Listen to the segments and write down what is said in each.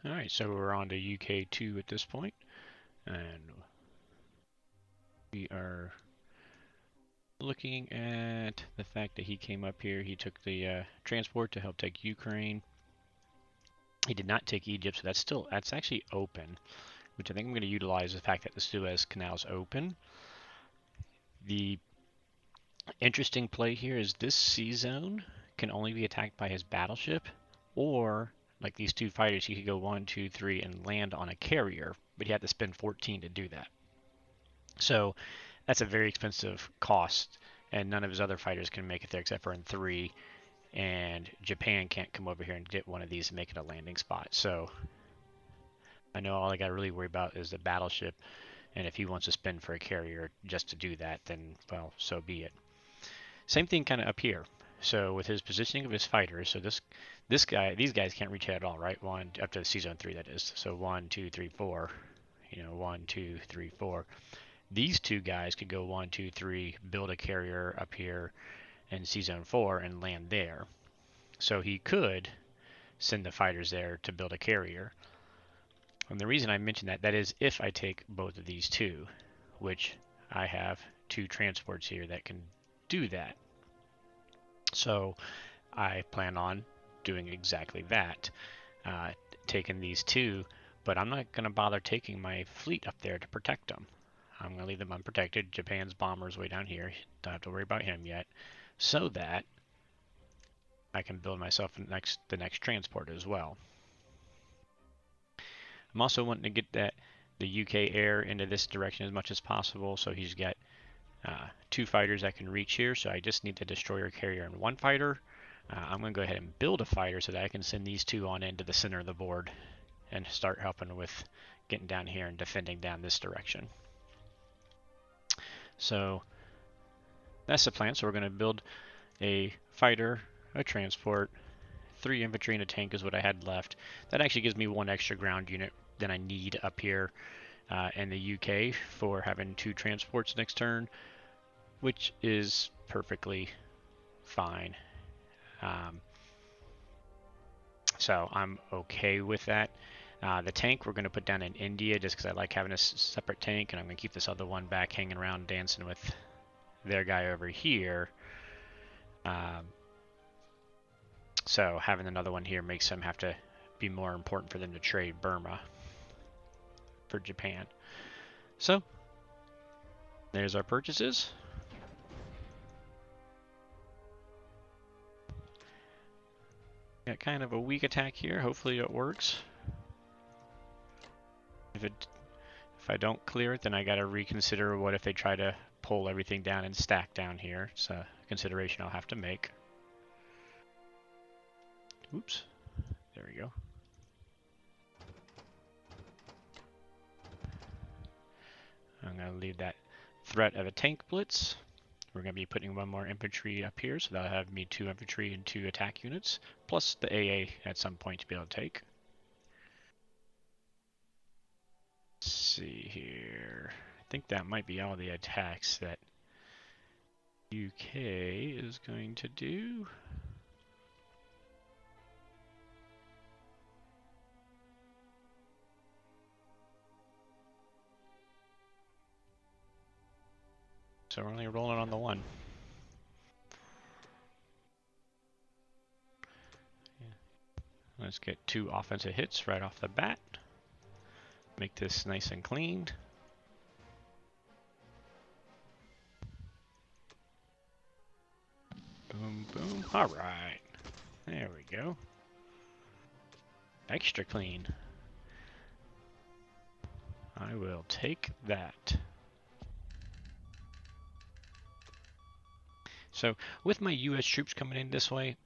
Alright, so we're on to UK2 at this point, and we are looking at the fact that he came up here. He took the transport to help take Ukraine. He did not take Egypt, so that's actually open, which I think I'm going to utilize the fact that the Suez Canal is open. The interesting play here is this sea zone can only be attacked by his battleship, or like these two fighters, he could go 1, 2, 3 and land on a carrier, but he had to spend 14 to do that. So that's a very expensive cost, and none of his other fighters can make it there except for in 3. And Japan can't come over here and get one of these and make it a landing spot. So I know all I got to really worry about is the battleship, and if he wants to spend for a carrier just to do that, then, well, so be it. Same thing kind of up here. So with his positioning of his fighters, so these guys can't reach it at all, right? One up to C zone 3, that is. So 1, 2, 3, 4. 1, 2, 3, 4. These two guys could go 1, 2, 3, build a carrier up here in C zone 4 and land there. So he could send the fighters there to build a carrier. And the reason I mention that is if I take both of these two, which I have 2 transports here that can do that. So I plan on doing exactly that, taking these 2, but I'm not going to bother taking my fleet up there to protect them. I'm going to leave them unprotected. Japan's bomber's way down here. Don't have to worry about him yet. So that I can build myself the next transport as well. I'm also wanting to get the UK air into this direction as much as possible. So he's got 2 fighters that can reach here. So I just need the destroyer carrier and 1 fighter. I'm going to go ahead and build a fighter so that I can send these 2 on into the center of the board and start helping with getting down here and defending down this direction. So that's the plan. So we're going to build a fighter, a transport, 3 infantry, and a tank is what I had left. That actually gives me 1 extra ground unit than I need up here in the UK for having 2 transports next turn, which is perfectly fine. So I'm okay with that. The tank we're going to put down in India just because I like having a separate tank, and I'm going to keep this other one back hanging around dancing with their guy over here. So having another one here makes them have to be more important for them to trade Burma for Japan. So there's our purchases. Got kind of a weak attack here. Hopefully it works. If I don't clear it, then I gotta reconsider what if they try to pull everything down and stack down here. It's a consideration I'll have to make. Oops. There we go. I'm gonna leave that threat of a tank blitz. We're going to be putting 1 more infantry up here, so that'll have me 2 infantry and 2 attack units, plus the AA at some point to be able to take. Let's see here. I think that might be all the attacks that UK is going to do. So we're only rolling on the 1. Let's get 2 offensive hits right off the bat. Make this nice and clean. Boom, boom. All right. There we go. Extra clean. I will take that. So with my U.S. troops coming in this way,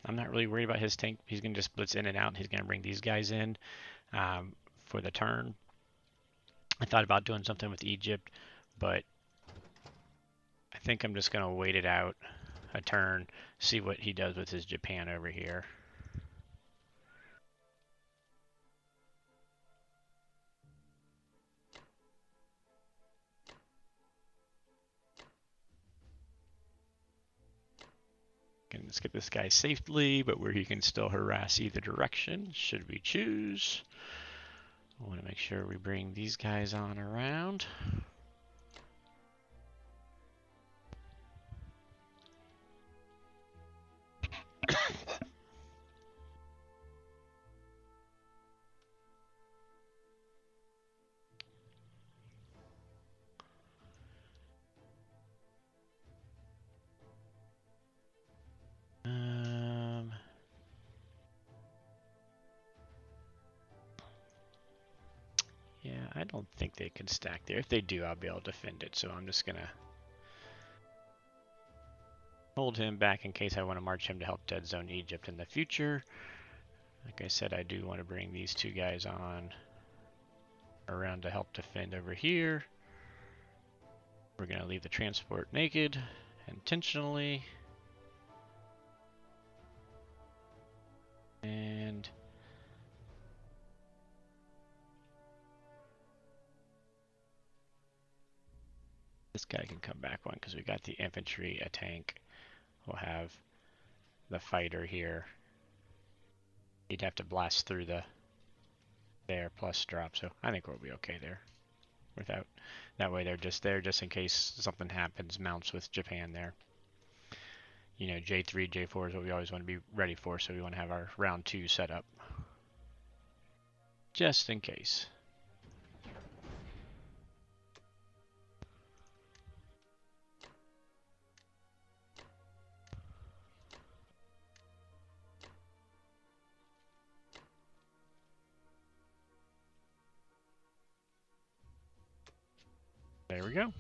I'm not really worried about his tank. He's going to just blitz in and out. He's going to bring these guys in for the turn. I thought about doing something with Egypt, but I think I'm just going to wait it out a turn, see what he does with his Japan over here. Can Let's get this guy safely, but where he can still harass either direction, should we choose. I want to make sure we bring these guys on around. Yeah, I don't think they can stack there. If they do, I'll be able to defend it. So I'm just going to hold him back in case I want to march him to help dead zone Egypt in the future. Like I said, I do want to bring these two guys on around to help defend over here. We're going to leave the transport naked intentionally. And this guy can come back one because we got the infantry, a tank. We'll have the fighter here. He'd have to blast through the there plus drop, so I think we'll be okay there. Without that way, they're just there just in case something happens. Mounts with Japan there. You know, J3, J4 is what we always want to be ready for, so we want to have our round 2 set up just in case. There we go.